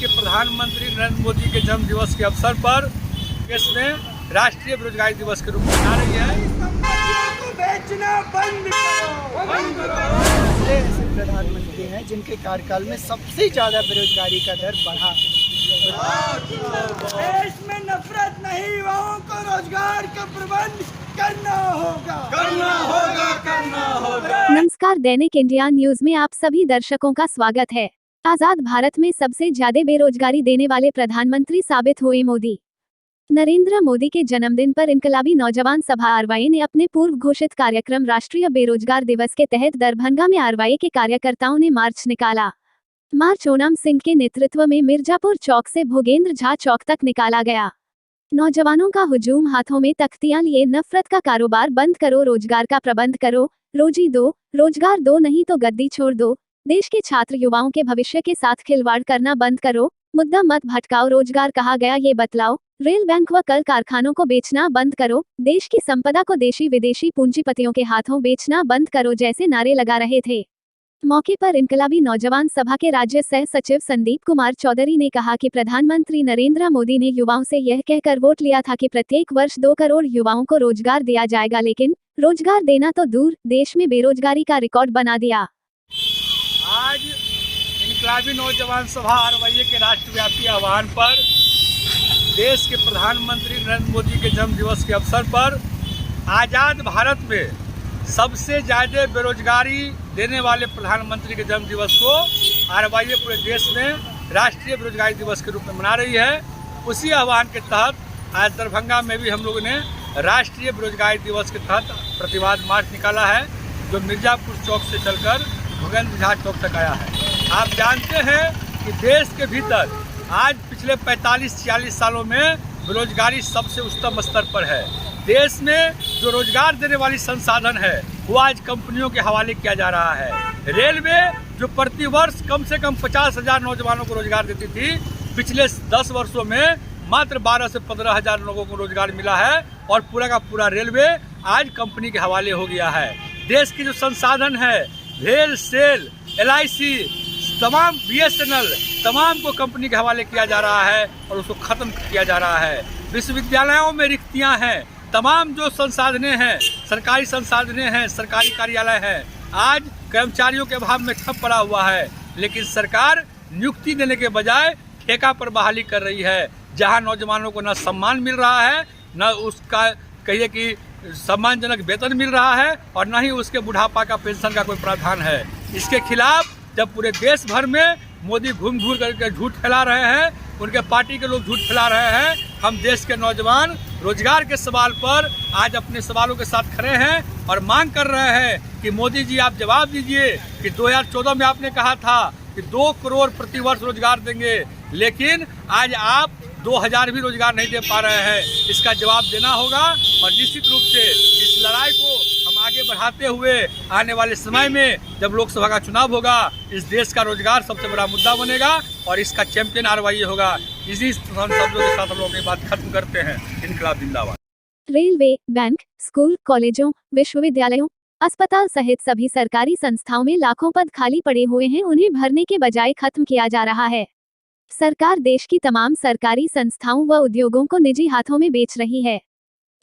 के प्रधानमंत्री नरेंद्र मोदी के जन्म दिवस के अवसर पर देश में राष्ट्रीय बेरोजगारी दिवस के रूप में मना रही है। बेचना बंद करो। ऐसे प्रधानमंत्री हैं जिनके कार्यकाल में सबसे ज्यादा बेरोजगारी का दर बढ़ा। देश में नफरत नहीं, युवाओं को रोजगार का प्रबंध करना होगा। नमस्कार, दैनिक इंडिया न्यूज में आप सभी दर्शकों का स्वागत है। आजाद भारत में सबसे ज्यादा बेरोजगारी देने वाले प्रधानमंत्री साबित हुए मोदी। नरेंद्र मोदी के जन्मदिन पर इनकलाबी नौजवान सभा आरवाई ने अपने पूर्व घोषित कार्यक्रम राष्ट्रीय बेरोजगार दिवस के तहत दरभंगा में आरवाई के कार्यकर्ताओं ने मार्च निकाला। मार्च ओनम सिंह के नेतृत्व में मिर्जापुर चौक से भोगेंद्र झा चौक तक निकाला गया। नौजवानों का हुजूम, हाथों में तख्तियां लिए, नफरत का कारोबार बंद करो, रोजगार का प्रबंध करो, रोजी दो, रोजगार दो, नहीं तो गद्दी छोड़ दो, देश के छात्र युवाओं के भविष्य के साथ खिलवाड़ करना बंद करो, मुद्दा मत भटकाओ, रोजगार कहाँ गया ये बतलाओ, रेल, बैंक व कल कारखानों को बेचना बंद करो, देश की संपदा को देशी विदेशी पूंजीपतियों के हाथों बेचना बंद करो जैसे नारे लगा रहे थे। मौके पर इनकलाबी नौजवान सभा के राज्य सह सचिव संदीप कुमार चौधरी ने कहा कि प्रधानमंत्री नरेंद्र मोदी ने युवाओं से यह कहकर वोट लिया था कि प्रत्येक वर्ष 2 करोड़ युवाओं को रोजगार दिया जाएगा, लेकिन रोजगार देना तो दूर, देश में बेरोजगारी का रिकॉर्ड बना दिया। आज इनकलाबी नौजवान सभा आरवाई के राष्ट्रव्यापी आह्वान पर देश के प्रधानमंत्री नरेंद्र मोदी के जन्म दिवस के अवसर पर आजाद भारत में सबसे ज़्यादा बेरोजगारी देने वाले प्रधानमंत्री के जन्म दिवस को आरवाई पूरे देश में राष्ट्रीय बेरोजगारी दिवस के रूप में मना रही है। उसी आह्वान के तहत आज दरभंगा में भी हम लोगों ने राष्ट्रीय बेरोजगारी दिवस के तहत प्रतिवाद मार्च निकाला है, जो मिर्जापुर चौक से चलकर भोगेंद्र झा चौक तक आया है। आप जानते हैं कि देश के भीतर आज पिछले 45-46 सालों में बेरोजगारी सबसे उच्चतम स्तर पर है। देश में जो रोजगार देने वाली संसाधन है वो आज कंपनियों के हवाले किया जा रहा है। रेलवे जो प्रति वर्ष कम से कम 50,000 नौजवानों को रोजगार देती थी, पिछले 10 वर्षों में मात्र 12 से 15,000 लोगों को रोजगार मिला है और पूरा का पूरा रेलवे आज कंपनी के हवाले हो गया है। देश की जो संसाधन है, रेल, सेल, LIC, तमाम BSNL, तमाम को कंपनी के हवाले किया जा रहा है और उसको खत्म किया जा रहा है। विश्वविद्यालयों में रिक्तियां हैं, तमाम जो संसाधनें हैं, सरकारी संसाधनें हैं, सरकारी कार्यालय हैं, आज कर्मचारियों के अभाव में ठप पड़ा हुआ है। लेकिन सरकार नियुक्ति देने के बजाय ठेका पर बहाली कर रही है, जहां नौजवानों को न सम्मान मिल रहा है, न उसका कहिए कि सम्मानजनक वेतन मिल रहा है और न ही उसके बुढ़ापा का पेंशन का कोई प्रावधान है। इसके खिलाफ जब पूरे देश भर में मोदी घूम घूर करके झूठ फैला रहे हैं, उनके पार्टी के लोग झूठ फैला रहे हैं, हम देश के नौजवान रोजगार के सवाल पर आज अपने सवालों के साथ खड़े हैं और मांग कर रहे हैं कि मोदी जी आप जवाब दीजिए कि 2014 में आपने कहा था कि 2 करोड़ प्रति वर्ष रोजगार देंगे, लेकिन आज आप 2000 भी रोजगार नहीं दे पा रहे हैं। इसका जवाब देना होगा और निश्चित रूप से इस लड़ाई को हम आगे बढ़ाते हुए आने वाले समय में जब लोकसभा का चुनाव होगा, इस देश का रोजगार सबसे बड़ा मुद्दा बनेगा और इसका चैंपियन आरवाई होगा। इसी शब्दों के साथ हम लोग अपनी बात खत्म करते हैं। इनकलाब जिंदाबाद। रेलवे, बैंक, स्कूल, कॉलेजों, विश्वविद्यालयों, अस्पताल सहित सभी सरकारी संस्थाओं में लाखों पद खाली पड़े हुए हैं, उन्हें भरने के बजाय खत्म किया जा रहा है। सरकार देश की तमाम सरकारी संस्थाओं व उद्योगों को निजी हाथों में बेच रही है।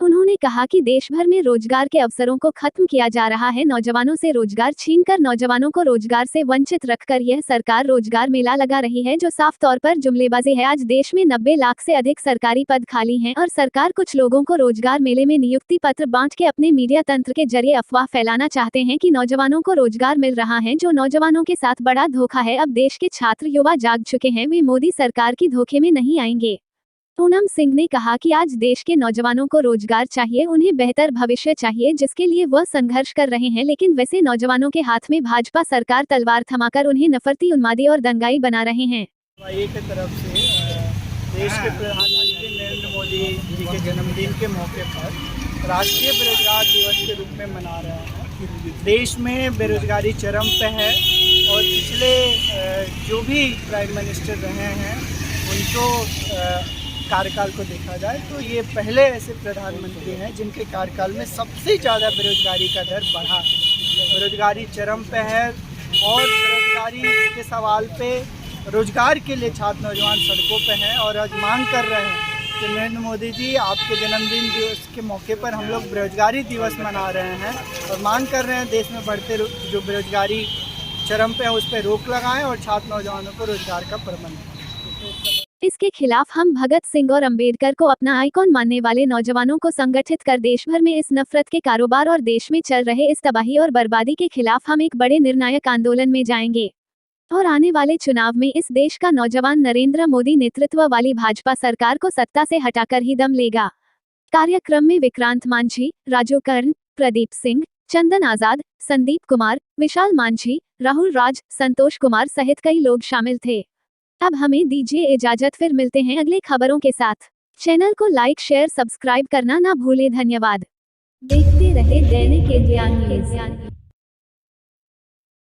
उन्होंने कहा कि देश भर में रोजगार के अवसरों को खत्म किया जा रहा है, नौजवानों से रोजगार छीनकर नौजवानों को रोजगार से वंचित रखकर यह सरकार रोजगार मेला लगा रही है, जो साफ तौर पर जुमलेबाजी है। आज देश में 90 लाख से अधिक सरकारी पद खाली हैं और सरकार कुछ लोगों को रोजगार मेले में नियुक्ति पत्र बांट के अपने मीडिया तंत्र के जरिए अफवाह फैलाना चाहते हैं कि नौजवानों को रोजगार मिल रहा है, जो नौजवानों के साथ बड़ा धोखा है। अब देश के छात्र युवा जाग चुके हैं, वे मोदी सरकार की धोखे में नहीं आएंगे। ओनम सिंह ने कहा कि आज देश के नौजवानों को रोजगार चाहिए, उन्हें बेहतर भविष्य चाहिए, जिसके लिए वह संघर्ष कर रहे हैं, लेकिन वैसे नौजवानों के हाथ में भाजपा सरकार तलवार थमाकर उन्हें नफरती, उन्मादी और दंगाई बना रहे हैं। एक तरफ से देश के प्रधानमंत्री नरेंद्र मोदी जी के जन्मदिन के मौके पर राष्ट्रीय बेरोजगार दिवस के रूप में मना रहे हैं। देश में बेरोजगारी चरम पे है और पिछले जो भी प्राइम मिनिस्टर रहे हैं उनको कार्यकाल को देखा जाए तो ये पहले ऐसे प्रधानमंत्री हैं जिनके कार्यकाल में सबसे ज़्यादा बेरोजगारी का दर बढ़ा। बेरोजगारी चरम पे है और बेरोजगारी के सवाल पे रोजगार के लिए छात्र नौजवान सड़कों पे हैं और आज मांग कर रहे हैं कि नरेंद्र मोदी जी, आपके जन्मदिन दिवस के मौके पर हम लोग बेरोजगारी दिवस मना रहे हैं और मांग कर रहे हैं देश में बढ़ते जो बेरोजगारी चरम पे है उस पर रोक लगाएं और छात्र नौजवानों को रोजगार का प्रबंध करें। इसके खिलाफ हम भगत सिंह और अंबेडकर को अपना आइकॉन मानने वाले नौजवानों को संगठित कर देश भर में इस नफरत के कारोबार और देश में चल रहे इस तबाही और बर्बादी के खिलाफ हम एक बड़े निर्णायक आंदोलन में जाएंगे और आने वाले चुनाव में इस देश का नौजवान नरेंद्र मोदी नेतृत्व वाली भाजपा सरकार को सत्ता से हटाकर ही दम लेगा। कार्यक्रम में विक्रांत मांझी, राजू कर्ण, प्रदीप सिंह, चंदन आजाद, संदीप कुमार, विशाल मांझी, राहुल राज, संतोष कुमार सहित कई लोग शामिल थे। अब हमें दीजिए इजाजत, फिर मिलते हैं अगले खबरों के साथ। चैनल को लाइक, शेयर, सब्सक्राइब करना ना भूले। धन्यवाद। देखते रहे दैनिक इंडिया न्यूज़।